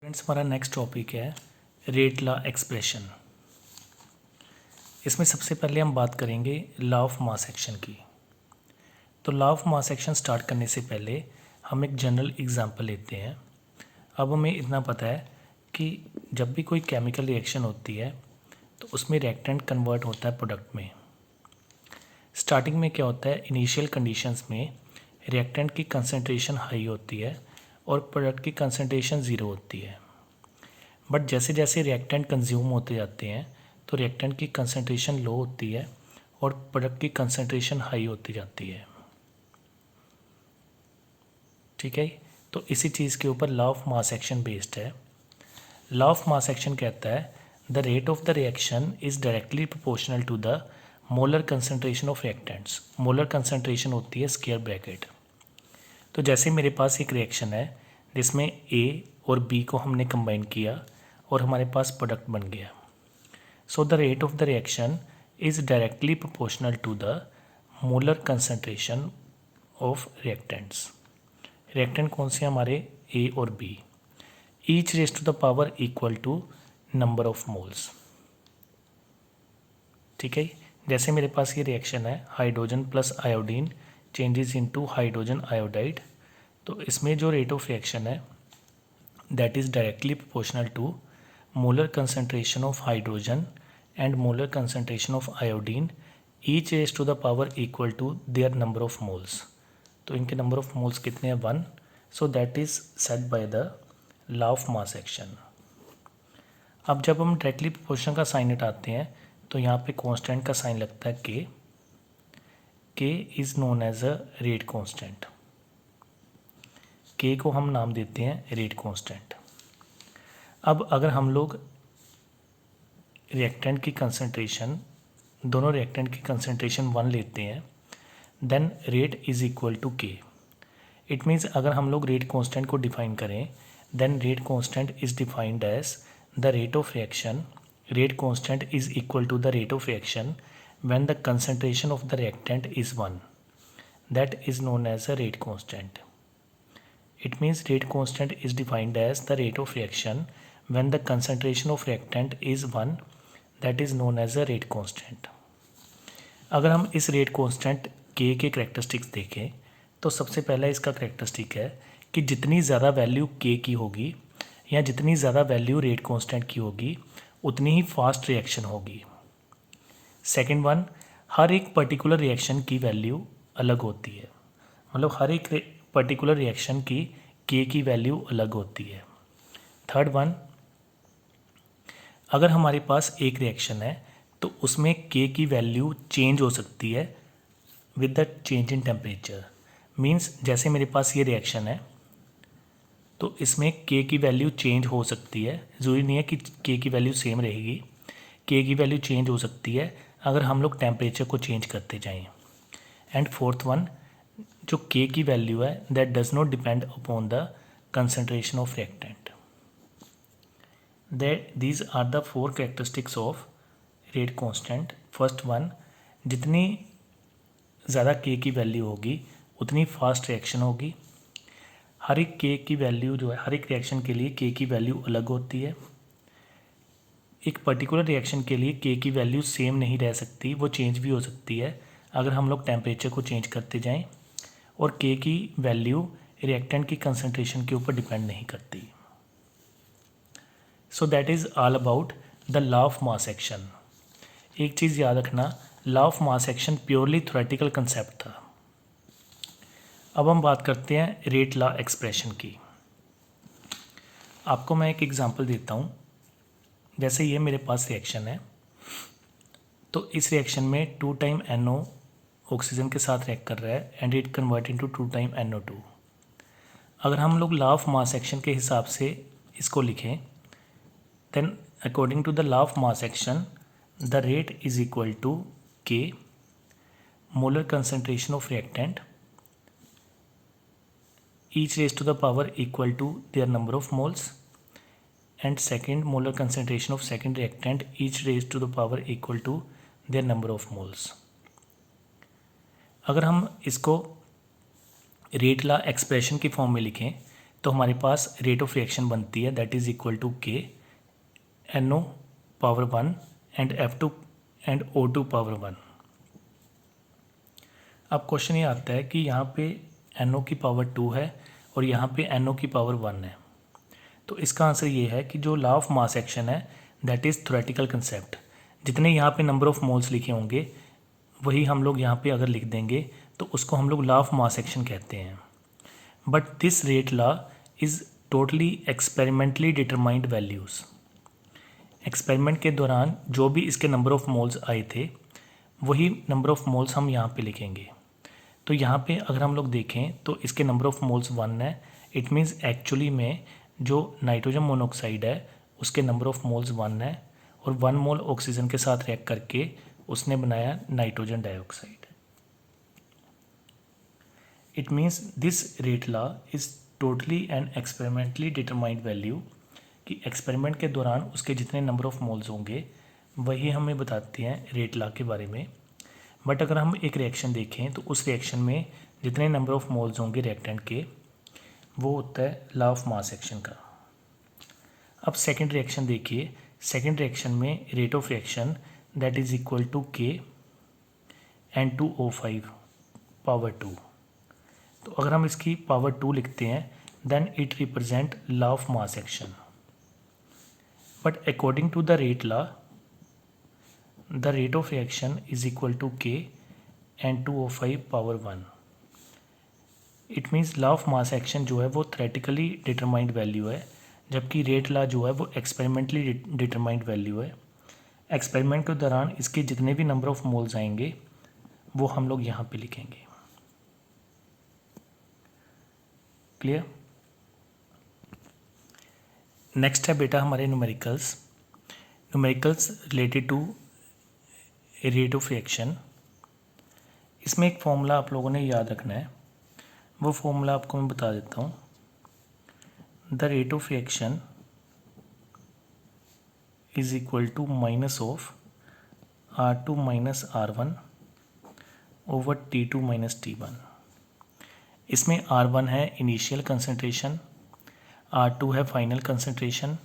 Friends, हमारा next topic है rate law expression. इसमें सबसे पहले हम बात करेंगे लॉ ऑफ मास एक्शन की। तो law of mass action start करने से पहले हम एक जनरल एग्जांपल लेते हैं। अब हमें इतना पता है कि जब भी कोई केमिकल रिएक्शन होती है तो उसमें रिएक्टेंट कन्वर्ट होता है प्रोडक्ट में। स्टार्टिंग में क्या होता है, इनिशियल कंडीशंस में रिएक्टेंट की कंसंट्रेशन हाई होती है और प्रोडक्ट की कंसंट्रेशन ज़ीरो होती है। बट जैसे जैसे रिएक्टेंट कंज्यूम होते जाते हैं तो रिएक्टेंट की कंसंट्रेशन लो होती है और प्रोडक्ट की कंसंट्रेशन हाई होती जाती है। ठीक है, तो इसी चीज़ के ऊपर law of mass action based है। लॉ ऑफ मास एक्शन कहता है the rate of the reaction is directly proportional to the molar concentration of reactants. Molar concentration होती है स्क्वायर ब्रैकेट। तो जैसे मेरे पास एक रिएक्शन है जिसमें ए और बी को हमने कंबाइन किया और हमारे पास प्रोडक्ट बन गया। So the rate of the reaction is directly proportional to the molar concentration of reactants. Reactant कौन से हमारे ए और B, each raise to the power equal to number of moles. ठीक है, जैसे मेरे पास ये रिएक्शन है hydrogen plus iodine changes into hydrogen iodide, तो इसमें जो रेट ऑफ रिएक्शन है that is directly proportional to molar concentration of hydrogen and molar concentration of iodine each raise to the power equal to their number of moles. तो इनके number of moles कितने हैं, 1। So that is set by the law of mass action. अब जब हम directly proportional का sign हटाते हैं तो यहाँ पे कांस्टेंट का साइन लगता है K is known as a rate constant. K को हम नाम देते हैं रेट कांस्टेंट। अब अगर हम लोग रिएक्टेंट की कंसंट्रेशन, दोनों रिएक्टेंट की कंसंट्रेशन 1 लेते हैं then rate is equal to K. It means अगर हम लोग रेट कांस्टेंट को डिफाइन करें then rate constant is defined as the rate of reaction. Rate constant is equal to the rate of reaction when the concentration of the reactant is 1. That is known as a rate constant. It means rate constant is defined as the rate of reaction when the concentration of reactant is 1. That is known as a rate constant. अगर हम इस rate constant के characteristics देखें तो सबसे पहला इसका characteristic है कि जितनी ज़्यादा वैल्यू के की होगी या जितनी ज़्यादा वैल्यू रेट कांस्टेंट की होगी उतनी ही फास्ट रिएक्शन होगी। सेकेंड वन, हर एक पर्टिकुलर रिएक्शन की वैल्यू अलग होती है, मतलब हर एक पर्टिकुलर रिएक्शन की के की वैल्यू अलग होती है। थर्ड वन, अगर हमारे पास एक रिएक्शन है तो उसमें के की वैल्यू चेंज हो सकती है with the change in temperature. Means जैसे मेरे पास ये रिएक्शन है तो इसमें के की वैल्यू चेंज हो सकती है, ज़रूरी नहीं है कि के की वैल्यू सेम रहेगी, के की वैल्यू चेंज हो सकती है अगर हम लोग टेम्परेचर को चेंज करते जाएं। एंड फोर्थ वन, जो के की वैल्यू है that does not depend upon the concentration of reactant. That these are the 4 characteristics of rate constant. First one, जितनी ज़्यादा के की वैल्यू होगी उतनी फास्ट रिएक्शन होगी। हर एक के की वैल्यू जो है, हर एक रिएक्शन के लिए के की वैल्यू अलग होती है। एक पर्टिकुलर रिएक्शन के लिए के की वैल्यू सेम नहीं रह सकती, वो चेंज भी हो सकती है अगर हम लोग टेम्परेचर को चेंज करते जाएं। और के की वैल्यू रिएक्टेंट की कंसंट्रेशन के ऊपर डिपेंड नहीं करती। सो that is all about the law of mass action. एक चीज़ याद रखना, law of mass action purely theoretical concept था। अब हम बात करते हैं रेट लॉ एक्सप्रेशन की। आपको मैं एक एग्जांपल देता हूँ। जैसे ये मेरे पास रिएक्शन है तो इस रिएक्शन में 2 टाइम NO ऑक्सीजन के साथ रिएक्ट कर रहा है and it convert into 2 time NO2। अगर हम लोग लॉ ऑफ मास एक्शन के हिसाब से इसको लिखें then according to the law of mass action the rate is equal to के molar concentration of reactant each raise to the power equal to their number of moles and second molar concentration of second reactant each raised to the power equal to their number of moles। अगर हम इसको rate law expression की form में लिखें तो हमारे पास rate of reaction बनती है दैट इज़ इक्वल टू के NO power 1 and F2 and O2 power 1। अब क्वेश्चन ये आता है कि यहाँ पे NO की पावर 2 है और यहाँ पे NO की पावर 1 है। तो इसका आंसर ये है कि जो लॉ ऑफ मास एक्शन है दैट इज़ थ्योरेटिकल कंसेप्ट। जितने यहाँ पे नंबर ऑफ मोल्स लिखे होंगे वही हम लोग यहाँ पे अगर लिख देंगे तो उसको हम लोग लॉ ऑफ मास एक्शन कहते हैं। But this rate law is totally experimentally determined values. Experiment के दौरान जो भी इसके नंबर ऑफ मोल्स आए थे वही नंबर ऑफ मोल्स हम यहाँ पे लिखेंगे। तो यहाँ पे अगर हम लोग देखें तो इसके नंबर ऑफ मोल्स 1 है। इट मीन्स एक्चुअली में जो नाइट्रोजन मोनोऑक्साइड है उसके नंबर ऑफ मोल्स 1 है और 1 मोल ऑक्सीजन के साथ रिएक्ट करके उसने बनाया nitrogen dioxide. It means this rate law is totally and experimentally determined value कि एक्सपेरिमेंट के दौरान उसके जितने नंबर ऑफ मोल्स होंगे वही हमें बताते हैं रेट लॉ के बारे में। बट अगर हम एक रिएक्शन देखें तो उस रिएक्शन में जितने नंबर ऑफ मोल्स होंगे रिएक्टेंट के वो होता है लॉ ऑफ मास एक्शन का। अब सेकंड रिएक्शन देखिए। सेकंड रिएक्शन में rate of reaction that is equal to K N2O5 power 2। तो अगर हम इसकी पावर 2 लिखते हैं then it represent law of mass action. But according to the rate law the rate of reaction is equal to K N2O5 power 1। It means law of mass action जो है वो theoretically determined value है जबकि rate law जो है वो experimentally determined value है। Experiment के दौरान इसके जितने भी नंबर ऑफ मोल्स आएंगे वो हम लोग यहाँ पे लिखेंगे। क्लियर। नेक्स्ट है बेटा हमारे numericals related to rate of reaction. इसमें एक फॉर्मूला आप लोगों ने याद रखना है। वो फॉर्मूला आपको मैं बता देता हूँ। The rate of reaction is equal to minus of R2 minus R1 over T2 minus T1। इसमें R1 है इनिशियल कंसंट्रेशन, R2 है फाइनल कंसंट्रेशन,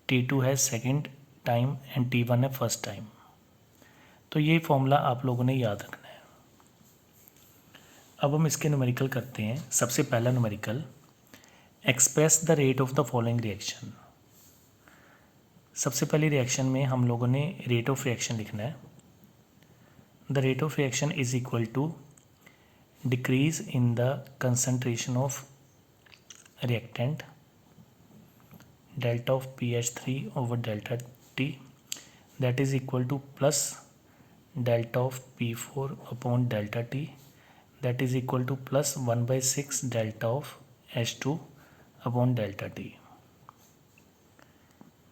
T2 है सेकंड टाइम एंड T1 है फर्स्ट टाइम। तो ये फॉर्मूला आप लोगों ने याद रखना है। अब हम इसके न्यूमेरिकल करते हैं। सबसे पहला numerical express the rate of the following reaction. सबसे पहली रिएक्शन में हम लोगों ने रेट ऑफ रिएक्शन लिखना है। The rate of reaction is equal to decrease in the concentration of reactant delta of PH3 over delta T that is equal to plus delta of P4 upon delta T that is equal to plus 1/6 delta of H2 upon delta T।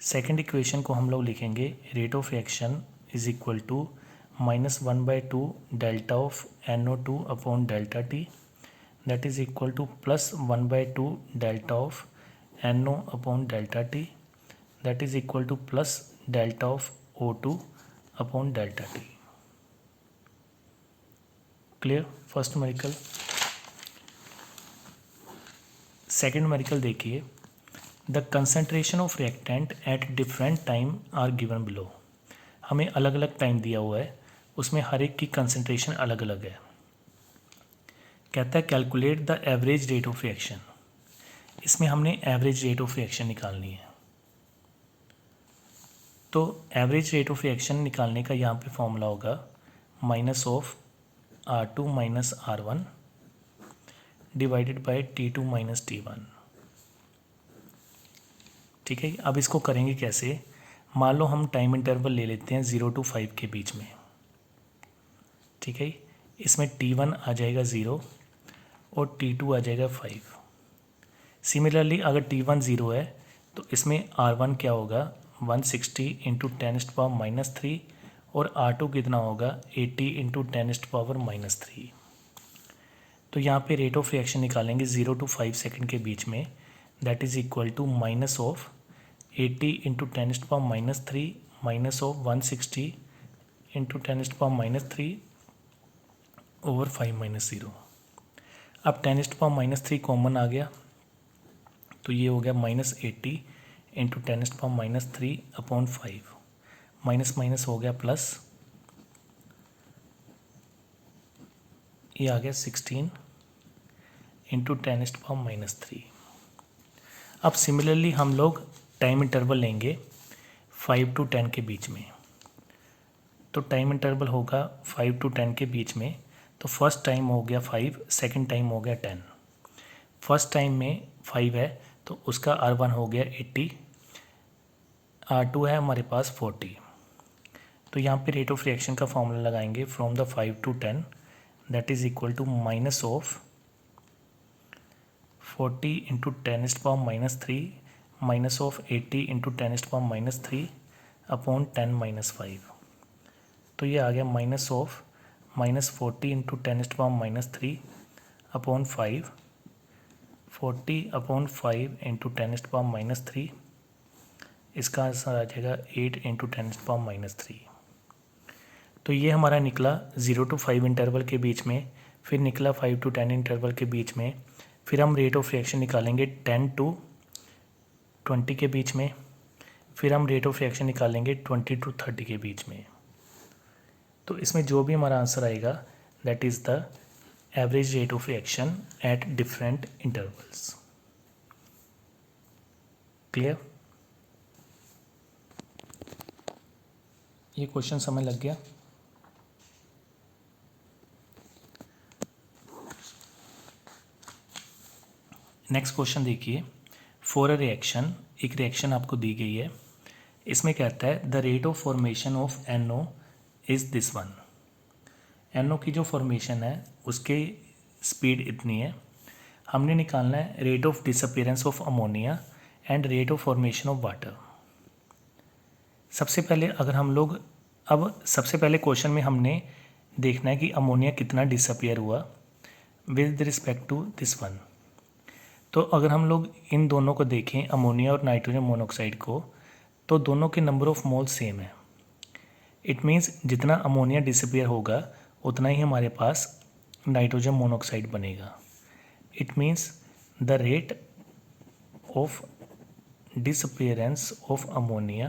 Second equation को हम लोग लिखेंगे rate of reaction is equal to -1/2 delta of NO2 upon delta T that is equal to plus 1/2 delta of NO upon delta T that is equal to plus delta of O2 upon delta T। Clear. First numerical. Second numerical देखिए। The concentration of reactant at different time are given below. हमें अलग अलग time दिया हुआ है, उसमें हर एक की कंसंट्रेशन अलग अलग है। कहता है calculate the average rate of reaction. इसमें हमने एवरेज रेट ऑफ रिएक्शन निकालनी है। तो एवरेज रेट ऑफ रिएक्शन निकालने का यहाँ पे फॉर्मूला होगा minus of R2 minus R1 divided by T2 minus T1। ठीक है। अब इसको करेंगे कैसे। मान लो हम टाइम इंटरवल ले लेते हैं 0 to 5 के बीच में। ठीक है। इसमें T1 आ जाएगा 0 और T2 आ जाएगा 5। सिमिलरली अगर T1 0 है तो इसमें R1 क्या होगा 160 इंटू 10⁻³ और R2 कितना होगा 80 इंटू 10⁻³ तो यहाँ पे रेट ऑफ रिएक्शन निकालेंगे 0 to 5 सेकेंड के बीच में that is equal to minus of 80 into 10⁻³ minus of 160 into 10⁻³ over 5 - 0। अब 10⁻³ कॉमन आ गया तो ये हो गया -80 इंटू 10⁻³ अपॉन 5, माइनस माइनस हो गया प्लस, ये आ गया 16 इंटू 10⁻³ अब सिमिलरली हम लोग टाइम इंटरवल लेंगे 5 to 10 के बीच में। तो टाइम इंटरवल होगा 5 to 10 के बीच में। तो फर्स्ट टाइम हो गया 5, सेकंड टाइम हो गया 10। फर्स्ट टाइम में 5 है तो उसका R1 हो गया 80, R2 है हमारे पास 40। तो यहाँ पे रेट ऑफ रिएक्शन का फॉर्मूला लगाएंगे from the 5 to 10, that is equal to minus of 40 into 10⁻³ minus of 80 into 10⁻³ upon 10⁻5। तो ये आ गया minus of -40 into 10⁻³ upon 5, 40 upon 5 into 10⁻³, इसका आंसर आ जाएगा 8 इंटू 10⁻³। तो ये हमारा निकला 0 to 5 इंटरवल के बीच में, फिर निकला 5 to 10 इंटरवल के बीच में, फिर हम रेट ऑफ रिएक्शन निकालेंगे 10 to 20 के बीच में, फिर हम रेट ऑफ रिएक्शन निकालेंगे 20 to 30 के बीच में। तो इसमें जो भी हमारा आंसर आएगा that is the average rate of reaction at different intervals. Clear? ये क्वेश्चन समझ लग गया? नेक्स्ट क्वेश्चन देखिए, फॉर अ रिएक्शन, एक रिएक्शन आपको दी गई है, इसमें कहता है the rate of formation of NO is this one. NO की जो फॉर्मेशन है उसके स्पीड इतनी है। हमने निकालना है rate of disappearance of ammonia and rate of formation of water. सबसे पहले अगर हम लोग, अब सबसे पहले क्वेश्चन में हमने देखना है कि अमोनिया कितना डिसअपीयर हुआ with respect to this one. तो अगर हम लोग इन दोनों को देखें, अमोनिया और नाइट्रोजन मोनोऑक्साइड को, तो दोनों के नंबर ऑफ मोल सेम है। इट मीन्स जितना अमोनिया डिसअपीयर होगा उतना ही हमारे पास नाइट्रोजन मोनोऑक्साइड बनेगा। It means the rate of disappearance of ammonia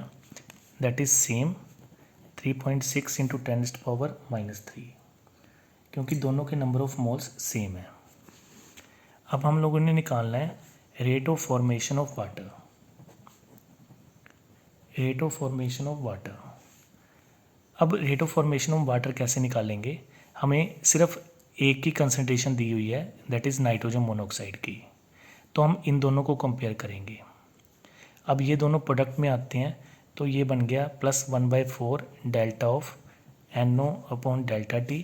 that is same 3.6 into 10⁻³ क्योंकि दोनों के नंबर ऑफ मोल्स सेम है। अब हम लोगों ने निकालना है rate of formation of water. Rate of formation of water, अब rate of formation of water कैसे निकालेंगे? हमें सिर्फ एक की कंसंट्रेशन दी हुई है दैट इज़ नाइट्रोजन मोनोऑक्साइड की, तो हम इन दोनों को कंपेयर करेंगे। अब ये दोनों प्रोडक्ट में आते हैं तो ये बन गया +1/4 delta of NO upon delta T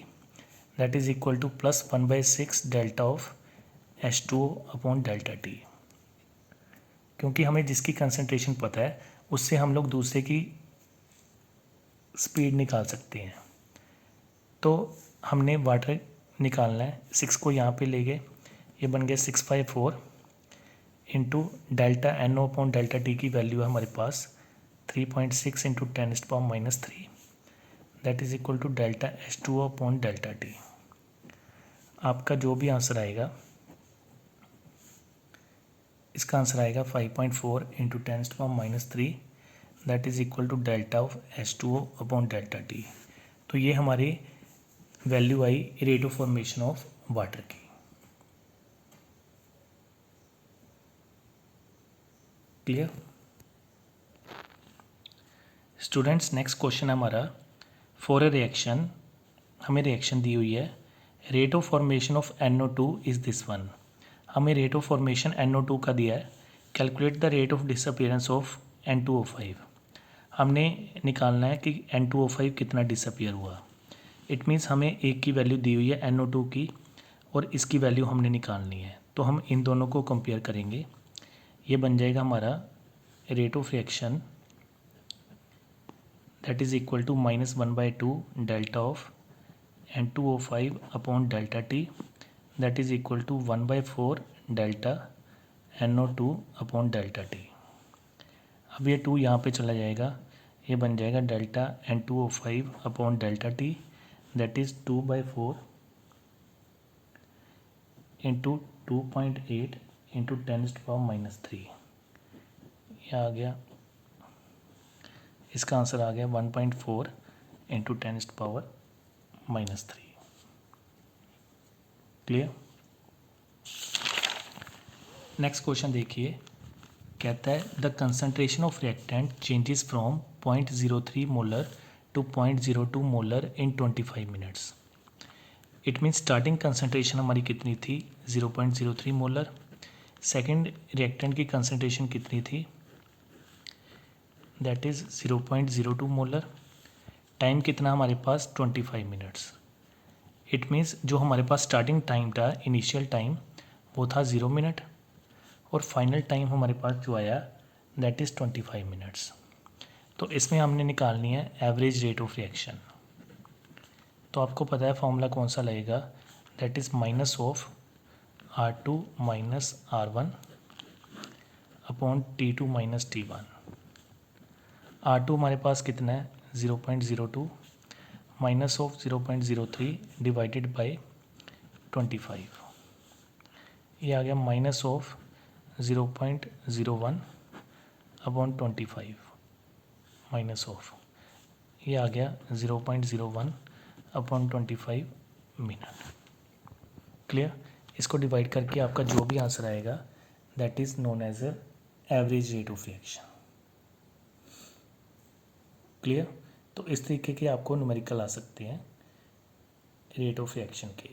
that is equal to +1/6 delta of H2O upon delta T। क्योंकि हमें जिसकी कंसंट्रेशन पता है उससे हम लोग दूसरे की स्पीड निकाल सकते हैं। तो हमने वाटर निकालना है, 6 को यहाँ पे ले गए, ये बन गया 6/4 into delta NO upon delta T की वैल्यू है हमारे पास 3.6 into 10⁻³ that is equal to delta H2O upon delta T। आपका जो भी आंसर आएगा इसका आंसर आएगा 5.4 into 10⁻³ that is equal to delta of H2O upon delta T। तो ये हमारी वैल्यू आई rate of formation of water की। Clear students? नेक्स्ट क्वेश्चन हमारा, फॉर अ रिएक्शन, हमें रिएक्शन दी हुई है, rate of formation of NO2 is this one. हमें रेट ऑफ फॉर्मेशन NO2 का दिया है, calculate the rate of disappearance of N2O5। हमने निकालना है कि N2O5 कितना डिसअपीयर हुआ। इट मीन्स हमें एक की वैल्यू दी हुई है NO2 की और इसकी वैल्यू हमने निकालनी है, तो हम इन दोनों को कंपेयर करेंगे। ये बन जाएगा हमारा rate of reaction that is equal to -1/2 delta of N2O5 upon delta T that is equal to 1/4 delta NO2 upon delta T। अब ये 2 यहाँ पे चला जाएगा, ये बन जाएगा delta N2O5 upon delta T that is 2/4 into 2.8 into 10⁻³ ये आ गया, इसका आंसर आ गया 1.4 इंटू 10⁻³ क्लियर। नेक्स्ट क्वेश्चन देखिए, कहता है the concentration of reactant changes from 0.03 molar to 0.02 molar in 25 minutes. It means starting concentration हमारी कितनी थी 0.03 मोलर, सेकेंड रिएक्टेंट की कंसनट्रेशन कितनी थी दैट इज़ 0.02 मोलर, टाइम कितना हमारे पास 25 मिनट्स। इट मीन्स जो हमारे पास स्टार्टिंग टाइम था इनिशियल टाइम वो था 0 मिनट और फाइनल टाइम हमारे पास जो आया दैट इज़ 25 मिनट्स। तो इसमें हमने निकालनी है एवरेज रेट ऑफ रिएक्शन। तो आपको पता है फॉर्मूला कौन सा लगेगा, that is minus of R2 minus R1 upon T2 minus T1। R2 हमारे पास कितना है 0.02 माइनस ऑफ 0.03 डिवाइडेड बाय 25, ये आ गया minus of 0.01 upon 25 minus of, ये आ गया 0.01 अपॉन 25 मिनट। क्लियर। इसको डिवाइड करके आपका जो भी आंसर आएगा that is known as average rate of reaction. Clear. तो इस तरीके के आपको न्यूमेरिकल आ सकते हैं रेट ऑफ रिएक्शन के।